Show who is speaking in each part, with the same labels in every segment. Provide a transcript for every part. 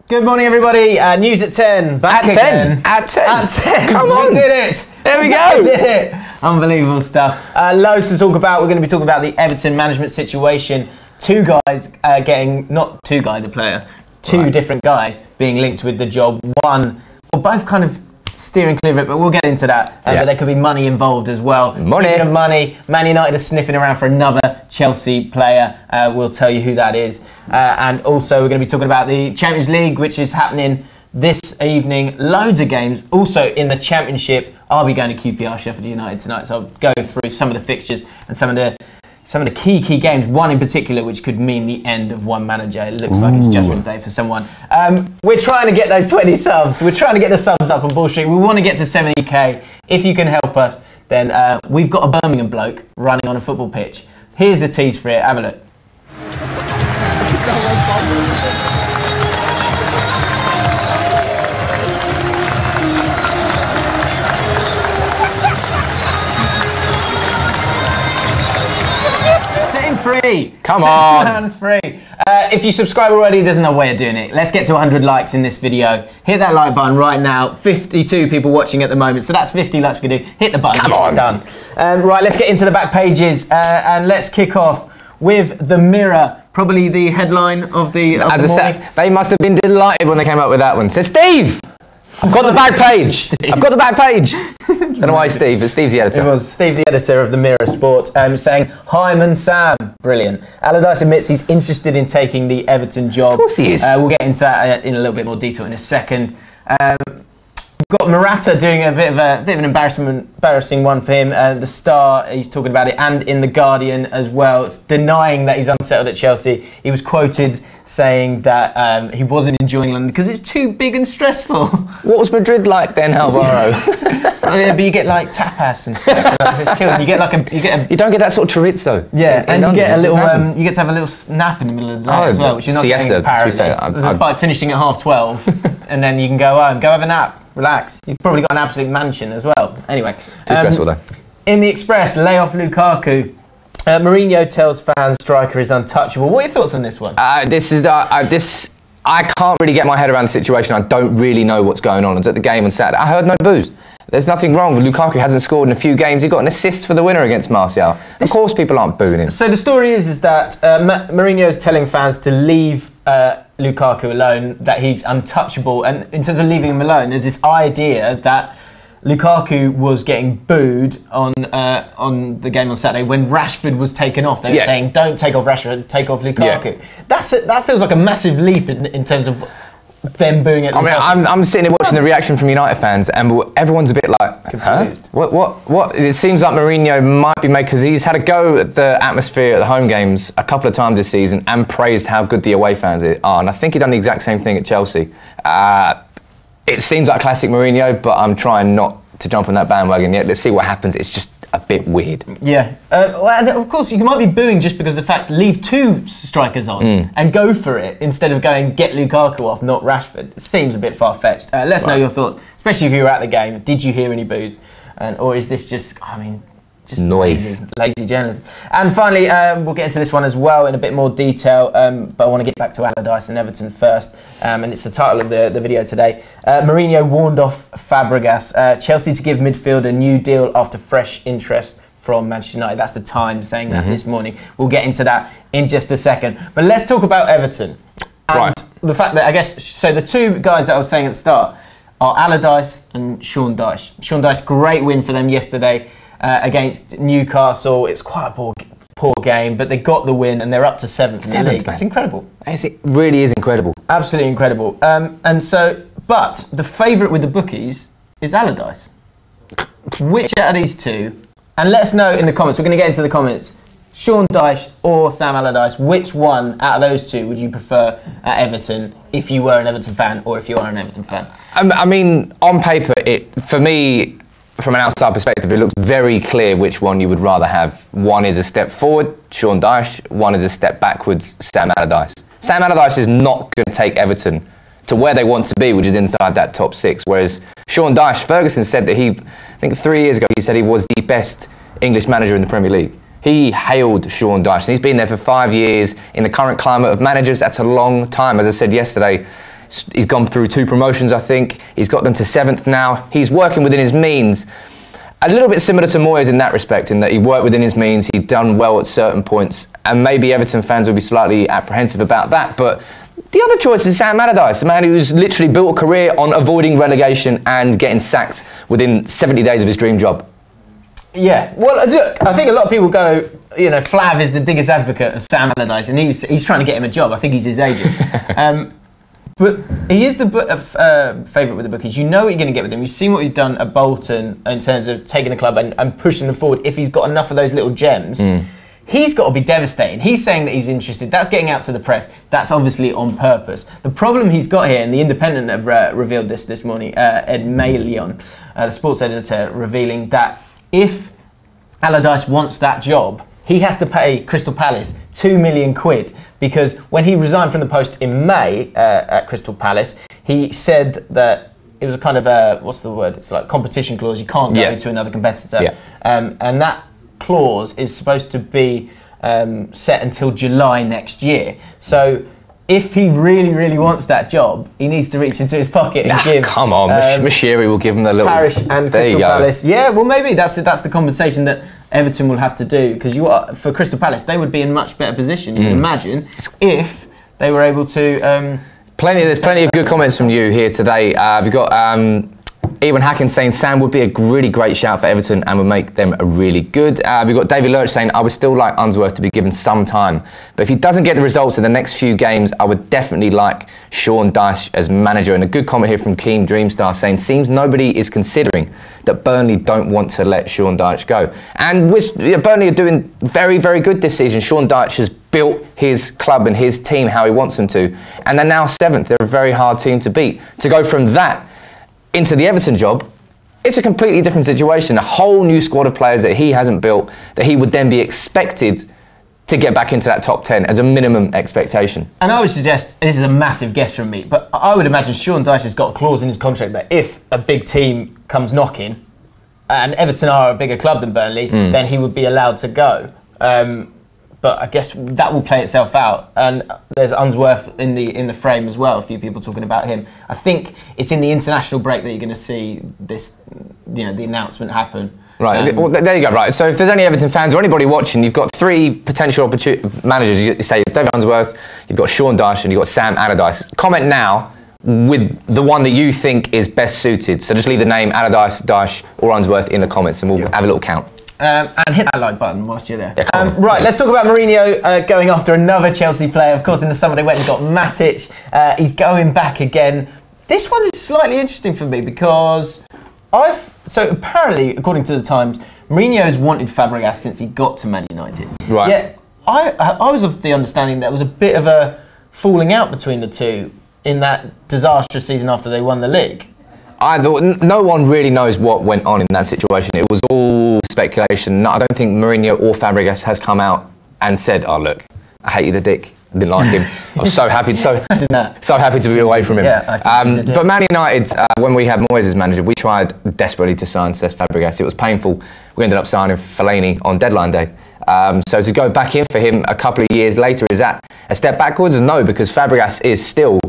Speaker 1: Good morning, everybody. News at 10. Back
Speaker 2: at 10. At 10.
Speaker 1: At 10.
Speaker 2: Come on.
Speaker 1: We did it.
Speaker 2: There we go.
Speaker 1: We did it. Unbelievable stuff. Loads to talk about. We're going to be talking about the Everton management situation. Two guys not two guy, the player, two different guys being linked with the job. One, well, both kind of steering clear of it, but we'll get into that. But there could be money involved as well.
Speaker 2: Money.
Speaker 1: Speaking of money, Man United are sniffing around for another Chelsea player. We'll tell you who that is. And also we're going to be talking about the Champions League, which is happening this evening. Loads of games. Also in the Championship, I'll be going to QPR Sheffield United tonight, so I'll go through some of the fixtures and some of the key games, one in particular which could mean the end of one manager. It looks like it's judgment day for someone. We're trying to get those 20 subs. We're trying to get the subs up on Ball Street. We want to get to 70k. If you can help us, then we've got a Birmingham bloke running on a football pitch. Here's the tease for it. Have a look. Free.
Speaker 2: Come on.
Speaker 1: Man free. If you subscribe already, there's no way of doing it. Let's get to 100 likes in this video. Hit that like button right now. 52 people watching at the moment, so that's 50 likes we do. Hit the button.
Speaker 2: Come on.
Speaker 1: Done. Right, let's get into the back pages and let's kick off with the Mirror. Probably the headline of the morning.
Speaker 2: As I said, they must have been delighted when they came up with that one. So Steve, I've got the back page. I've got the back page. Don't know why Steve, but Steve's the editor.
Speaker 1: It was Steve, the editor of the Mirror Sport, saying, Hyman Sam, brilliant. Allardyce admits he's interested in taking the Everton job.
Speaker 2: Of course he is.
Speaker 1: We'll get into that in a little bit more detail in a second. We've got Morata doing a bit of an embarrassing one for him. The Star, he's talking about it, and in The Guardian as well, denying that he's unsettled at Chelsea. He was quoted saying that he wasn't enjoying London because it's too big and stressful. What
Speaker 2: was Madrid like then, Alvaro?
Speaker 1: But you get like tapas and stuff. It's chilled. You get
Speaker 2: you don't get that sort of chorizo.
Speaker 1: Yeah, and you get a little. You get to have a little nap in the middle of the night as well, which is not
Speaker 2: siesta,
Speaker 1: getting apparently.
Speaker 2: to be fair,
Speaker 1: by finishing at 12:30, and then you can go home, go have a nap. Relax. You've probably got an absolute mansion as well. Anyway.
Speaker 2: Too stressful though.
Speaker 1: In the Express, lay off Lukaku. Mourinho tells fans striker is untouchable. What are your thoughts on this one? I
Speaker 2: can't really get my head around the situation. I don't really know what's going on. I was at the game on Saturday. I heard no boos. There's nothing wrong. Lukaku hasn't scored in a few games. He got an assist for the winner against Martial. Of course people aren't booing him.
Speaker 1: So the story is that Mourinho is telling fans to leave Lukaku alone, that he's untouchable. And in terms of leaving him alone, there's this idea that Lukaku was getting booed on the game on Saturday when Rashford was taken off. They were saying, don't take off Rashford, take off Lukaku. That feels like a massive leap in terms of them booing at Lukaku.
Speaker 2: I mean, I'm sitting here watching the reaction from United fans, and everyone's a bit like, confused. Huh? What? It seems like Mourinho might be made, because he's had a go at the atmosphere at the home games a couple of times this season and praised how good the away fans are. And I think he'd done the exact same thing at Chelsea. It seems like classic Mourinho, but I'm trying not to jump on that bandwagon yet. Let's see what happens. It's just a bit weird.
Speaker 1: Yeah. And of course, you might be booing just because of the fact, leave two strikers on and go for it instead of going get Lukaku off, not Rashford. It seems a bit far-fetched. Let's know your thoughts, especially if you were at the game. Did you hear any boos? Or is this just, just
Speaker 2: noise,
Speaker 1: lazy journalism? And finally, we'll get into this one as well in a bit more detail, but I want to get back to Allardyce and Everton first, and it's the title of the video today. Mourinho warned off Fabregas. Chelsea to give midfield a new deal after fresh interest from Manchester United. That's the Times saying that this morning. We'll get into that in just a second. But let's talk about Everton. And the fact that, so the two guys that I was saying at the start are Allardyce and Sean Dyche. Sean Dyche, great win for them yesterday against Newcastle. It's quite a poor game, but they got the win and they're up to 7th in the league. It's incredible.
Speaker 2: It really is incredible.
Speaker 1: Absolutely incredible. But the favourite with the bookies is Allardyce. Which out of these two? And let us know in the comments. We're going to get into the comments. Sean Dyche or Sam Allardyce, which one out of those two would you prefer at Everton if you were an Everton fan or if you are an Everton fan?
Speaker 2: I mean, on paper, for me, from an outside perspective, it looks very clear which one you would rather have. One is a step forward, Sean Dyche. One is a step backwards, Sam Allardyce. Sam Allardyce is not going to take Everton to where they want to be, which is inside that top 6. Whereas Sean Dyche, Ferguson said that I think 3 years ago, he said he was the best English manager in the Premier League. He hailed Sean Dyche, and he's been there for 5 years. In the current climate of managers, that's a long time. As I said yesterday, He's gone through 2 promotions, I think. He's got them to 7th now. He's working within his means. A little bit similar to Moyes in that respect, in that he worked within his means, he'd done well at certain points, and maybe Everton fans will be slightly apprehensive about that, but the other choice is Sam Allardyce, a man who's literally built a career on avoiding relegation and getting sacked within 70 days of his dream job.
Speaker 1: Yeah, well, I think a lot of people go, you know, Flav is the biggest advocate of Sam Allardyce, and he's trying to get him a job. I think he's his agent. But he is the favourite with the bookies. You know what you're going to get with him. You've seen what he's done at Bolton in terms of taking the club and pushing them forward. If he's got enough of those little gems, he's got to be devastated. He's saying that he's interested. That's getting out to the press. That's obviously on purpose. The problem he's got here, and the Independent have revealed this morning, Ed Malion, the sports editor, revealing that if Allardyce wants that job, he has to pay Crystal Palace £2 million because when he resigned from the post in May at Crystal Palace, he said that it was a kind of a, what's the word? It's like competition clause. You can't go to another competitor. And that clause is supposed to be set until July next year. So if he really, really wants that job, he needs to reach into his pocket and give.
Speaker 2: Come on, Mashiri will give him the little.
Speaker 1: Parish and Crystal Palace. Yeah, well, maybe that's the compensation that Everton will have to do, because for Crystal Palace, they would be in much better position, you can imagine, if they were able to.
Speaker 2: There's plenty of good comments from you here today. We've got Ewan Hacken saying Sam would be a really great shout for Everton and would make them really good. We've got David Lurch saying I would still like Unsworth to be given some time, but if he doesn't get the results in the next few games, I would definitely like Sean Dyche as manager. And a good comment here from Keen Dreamstar saying seems nobody is considering that Burnley don't want to let Sean Dyche go. And Burnley are doing very, very good this season. Sean Dyche has built his club and his team how he wants them to, and they're now 7th. They're a very hard team to beat. To go from that into the Everton job, it's a completely different situation. A whole new squad of players that he hasn't built, that he would then be expected to get back into that top 10 as a minimum expectation. And
Speaker 1: I would suggest, this is a massive guess from me, but I would imagine Sean Dyche has got a clause in his contract that if a big team comes knocking, and Everton are a bigger club than Burnley, then he would be allowed to go. But I guess that will play itself out. And there's Unsworth in the frame as well. A few people talking about him. I think it's in the international break that you're going to see this, the announcement happen.
Speaker 2: Right. Well, there you go. Right. So if there's any Everton fans or anybody watching, you've got 3 potential managers. You say David Unsworth, you've got Sean Dyche, and you've got Sam Allardyce. Comment now with the one that you think is best suited. So just leave the name Allardyce, Dyche, or Unsworth in the comments, and we'll have a little count.
Speaker 1: And hit that like button whilst you're there. Yeah, right, let's talk about Mourinho going after another Chelsea player. Of course, in the summer they went and got Matic. He's going back again. This one is slightly interesting for me because so apparently, according to the Times, Mourinho's wanted Fabregas since he got to Man United. Right. Yet I was of the understanding that there was a bit of a falling out between the two in that disastrous season after they won the league.
Speaker 2: No one really knows what went on in that situation. It was all speculation. I don't think Mourinho or Fabregas has come out and said, "Oh look, I hate you, the dick. I didn't like him. I was so happy, so happy to be away from him." Yeah, but Man United, when we had Moyes as manager, we tried desperately to sign Cesc Fabregas. It was painful. We ended up signing Fellaini on deadline day. So to go back in for him a couple of years later, is that a step backwards? No, because Fabregas is still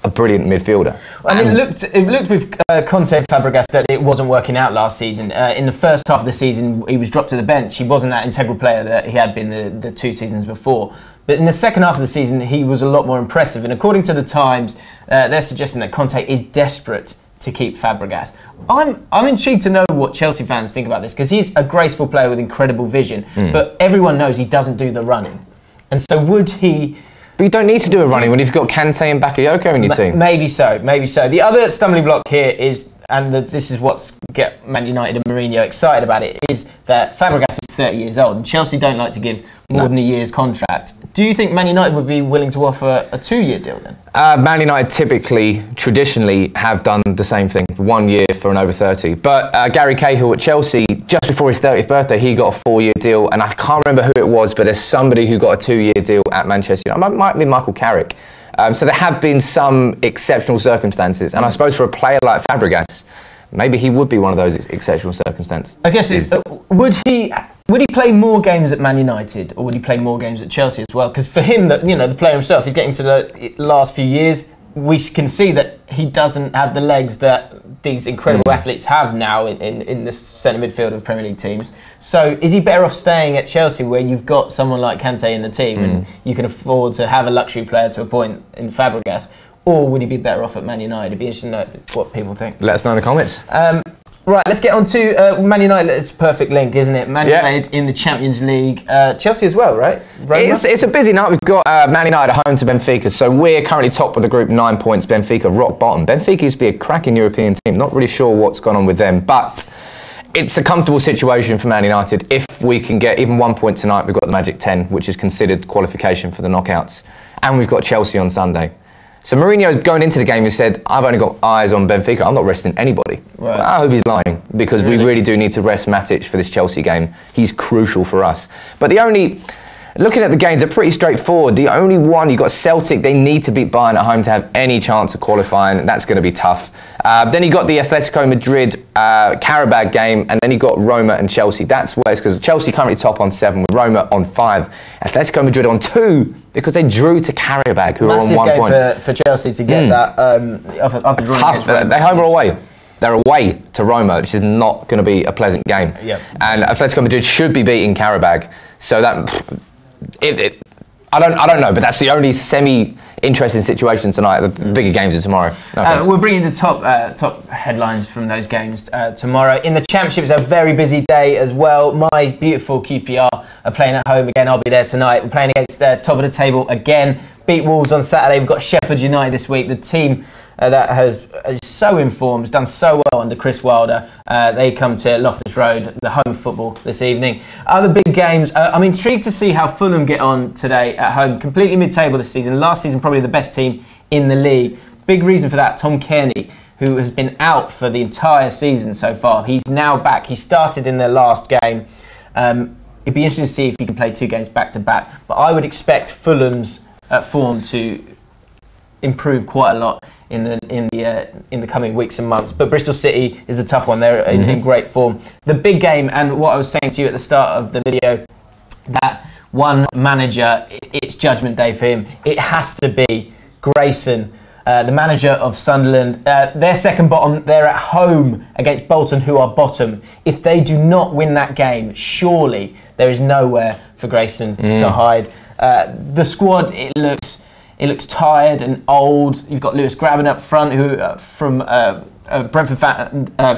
Speaker 2: a brilliant midfielder.
Speaker 1: And it looked with Conte and Fabregas that it wasn't working out last season. In the first half of the season, he was dropped to the bench. He wasn't that integral player that he had been the 2 seasons before. But in the second half of the season, he was a lot more impressive. And according to the Times, they're suggesting that Conte is desperate to keep Fabregas. I'm intrigued to know what Chelsea fans think about this, because he's a graceful player with incredible vision, but everyone knows he doesn't do the running. And so would he...
Speaker 2: But you don't need to do a running when you've got Kante and Bakayoko in your team.
Speaker 1: Maybe so, maybe so. The other stumbling block here is, and this is what's get Man United and Mourinho excited about it, is that Fabregas is 30 years old and Chelsea don't like to give more than a year's contract. Do you think Man United would be willing to offer a 2-year deal then?
Speaker 2: Man United traditionally have done the same thing, 1 year for an over 30. But Gary Cahill at Chelsea, just before his 30th birthday, he got a 4-year deal, and I can't remember who it was, but there's somebody who got a 2-year deal at Manchester United. It might be Michael Carrick. So there have been some exceptional circumstances, and I suppose for a player like Fabregas, maybe he would be one of those exceptional circumstances.
Speaker 1: I guess would he play more games at Man United, or would he play more games at Chelsea as well? Because for him, the player himself, he's getting to the last few years. we can see that he doesn't have the legs that these incredible athletes have now in the centre midfield of Premier League teams. So is he better off staying at Chelsea, where you've got someone like Kante in the team and you can afford to have a luxury player to a point in Fabregas, or would he be better off at Man United? It'd be interesting to know what people think.
Speaker 2: Let us know in the comments.
Speaker 1: Right, let's get on to Man United. It's a perfect link, isn't it? Man United in the Champions League. Chelsea as well, right?
Speaker 2: It's a busy night. We've got Man United at home to Benfica. So we're currently top of the group, 9 points. Benfica rock bottom. Benfica used to be a cracking European team. Not really sure what's gone on with them, but it's a comfortable situation for Man United. If we can get even 1 point tonight, we've got the Magic 10, which is considered qualification for the knockouts. And we've got Chelsea on Sunday. So Mourinho, going into the game, he said, I've only got eyes on Benfica. I'm not resting anybody. Right. Well, I hope he's lying, because we really do need to rest Matic for this Chelsea game. He's crucial for us. But looking at the games, they're pretty straightforward. The only one, you've got Celtic, they need to beat Bayern at home to have any chance of qualifying. That's going to be tough. Then you got the Atletico Madrid Carabao game, and then you got Roma and Chelsea. That's where it's because Chelsea currently top on 7 with Roma on 5. Atletico Madrid on 2 because they drew to Carabao, who are on 1 point.
Speaker 1: Massive game for Chelsea to get that after drawing
Speaker 2: tough. They're home or away. They're away to Roma, which is not going to be a pleasant game. Yep. And Atletico Madrid should be beating Carabao. So that I don't know, but that's the only semi-interesting situation tonight. The bigger games are tomorrow.
Speaker 1: We're bringing the top headlines from those games tomorrow. In the Championship, it's a very busy day as well. My beautiful QPR are playing at home again. I'll be there tonight. We're playing against top of the table again. Beat Wolves on Saturday. We've got Sheffield United this week. The team that is so informed, has done so well under Chris Wilder. They come to Loftus Road, the home football this evening. Other big games. I'm intrigued to see how Fulham get on today at home. Completely mid-table this season. Last season, probably the best team in the league. Big reason for that, Tom Kearney, who has been out for the entire season so far. He's now back. He started in their last game. It'd be interesting to see if he can play 2 games back-to-back. But I would expect Fulham's form to improve quite a lot in the coming weeks and months. But Bristol City is a tough one. They're in great form. The big game, and what I was saying to you at the start of the video, that one manager, it's judgment day for him. It has to be Grayson, the manager of Sunderland. They're second bottom. They're at home against Bolton, who are bottom. If they do not win that game, surely there is nowhere for Grayson to hide. The squad, it looks tired and old. You've got Lewis Grabban up front, who from a Brentford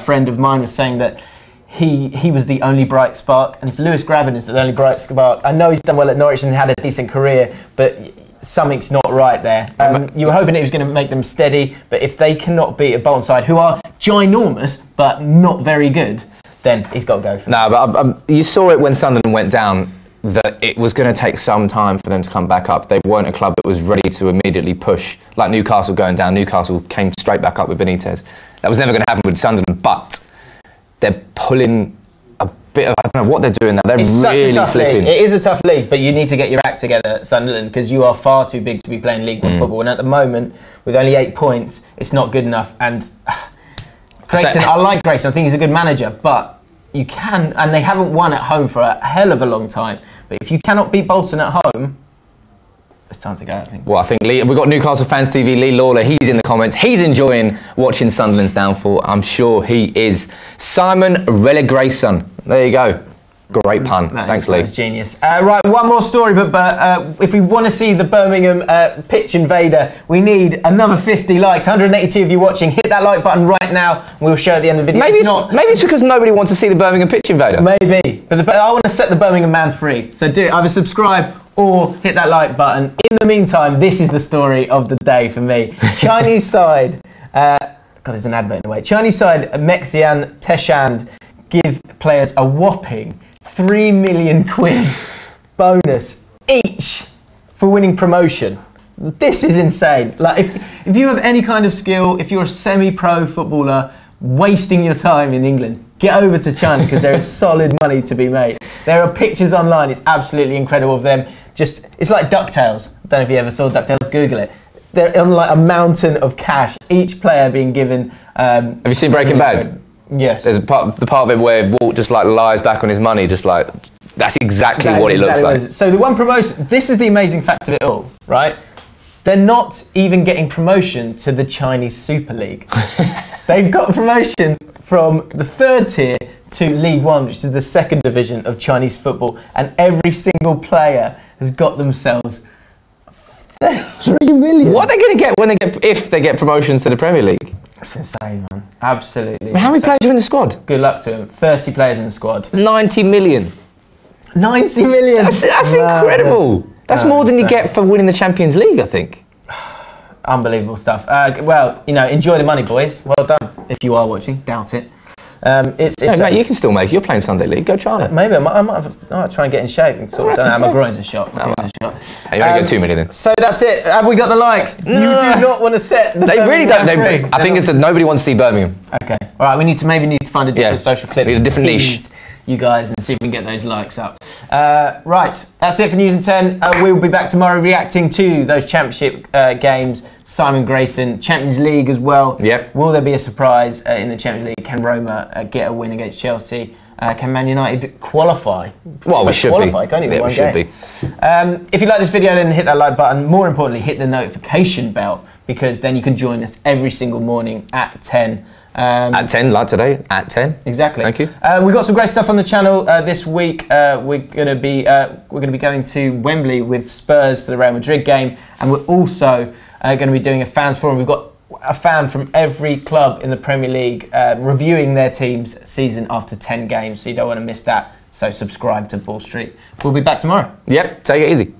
Speaker 1: friend of mine was saying that he was the only bright spark. And if Lewis Grabban is the only bright spark, I know he's done well at Norwich and had a decent career, but something's not right there. You were hoping it was going to make them steady, but if they cannot beat a Bolton side, who are ginormous but not very good, then he's got to go for it.
Speaker 2: No, but you saw it when Sunderland went down, that it was going to take some time for them to come back up. They weren't a club that was ready to immediately push. Like Newcastle going down, Newcastle came straight back up with Benitez. That was never going to happen with Sunderland, but they're pulling a bit of, I don't know what they're doing now. They're really slipping.
Speaker 1: It is a tough league, but you need to get your act together, Sunderland, because you are far too big to be playing League One football. And at the moment, with only 8 points, it's not good enough. And Grayson, I like Grayson. I think he's a good manager, but you can, and they haven't won at home for a hell of a long time. But if you cannot beat Bolton at home, it's time to go, I think.
Speaker 2: Well, I think we've got Newcastle Fans TV, Lee Lawler. He's in the comments. He's enjoying watching Sunderland's downfall. I'm sure he is. Simon Grayson. There you go. Great pun. Thanks, Lee.
Speaker 1: That's genius. Right, one more story, but if we want to see the Birmingham pitch invader, we need another 50 likes. 182 of you watching. Hit that like button right now. We'll show at the end of the video.
Speaker 2: Maybe it's because nobody wants to see the Birmingham pitch invader.
Speaker 1: Maybe. But I want to set the Birmingham man free. So do it. Either subscribe or hit that like button. In the meantime, this is the story of the day for me. Chinese side. God, there's an advert in the way. Chinese side, Mexian Techand, give players a whopping 3 million quid bonus each for winning promotion. This is insane. Like, if you have any kind of skill, if you're a semi-pro footballer wasting your time in England, get over to China, because there is solid money to be made. There are pictures online. It's absolutely incredible of them. It's like DuckTales. I don't know if you ever saw DuckTales. Google it. They're on like a mountain of cash. Each player being given.
Speaker 2: Have you seen Breaking Bad?
Speaker 1: Yes.
Speaker 2: There's the part of it where Walt just like lies back on his money, just like, that's exactly what it looks like.
Speaker 1: So the one promotion, this is the amazing fact of it all, right? They're not even getting promotion to the Chinese Super League. They've got promotion from the 3rd tier to League One, which is the 2nd division of Chinese football, and every single player has got themselves 3 million.
Speaker 2: What are they going to get if they get promotion to the Premier League?
Speaker 1: That's insane, man. Absolutely.
Speaker 2: How many players are in the squad?
Speaker 1: Good luck to them. 30 players in the squad.
Speaker 2: 90 million.
Speaker 1: 90 million.
Speaker 2: That's incredible. That's more than you get for winning the Champions League, I think.
Speaker 1: Unbelievable stuff. Well, you know, enjoy the money, boys. Well done. If you are watching, doubt it. It's
Speaker 2: mate, you can still make it. You're playing Sunday League. Go try it.
Speaker 1: Maybe I might try and get in shape. And sort of, my groin's a shot.
Speaker 2: Hey, you only get 2 million in.
Speaker 1: So that's it. Have we got the likes? You do not want to set the
Speaker 2: They really don't. I think it's that nobody wants to see Birmingham.
Speaker 1: Okay. All right. We need to find a different social clip.
Speaker 2: We need a different niche.
Speaker 1: You guys, and see if we can get those likes up. Right, that's it for News in 10. We'll be back tomorrow reacting to those Championship games. Simon Grayson, Champions League as well.
Speaker 2: Yep.
Speaker 1: Will there be a surprise in the Champions League? Can Roma get a win against Chelsea? Can Man United qualify?
Speaker 2: Well, we should
Speaker 1: qualify, can't you?
Speaker 2: Yeah, we should be.
Speaker 1: If you like this video, then hit that like button. More importantly, hit the notification bell, because then you can join us every single morning at 10.
Speaker 2: At 10, like today, at 10.
Speaker 1: Exactly.
Speaker 2: Thank you.
Speaker 1: We've got some great stuff on the channel this week. We're going to be going to Wembley with Spurs for the Real Madrid game, and we're also going to be doing a fans forum. We've got a fan from every club in the Premier League reviewing their team's season after 10 games, so you don't want to miss that. So subscribe to Ball Street. We'll be back tomorrow.
Speaker 2: Yep, take it easy.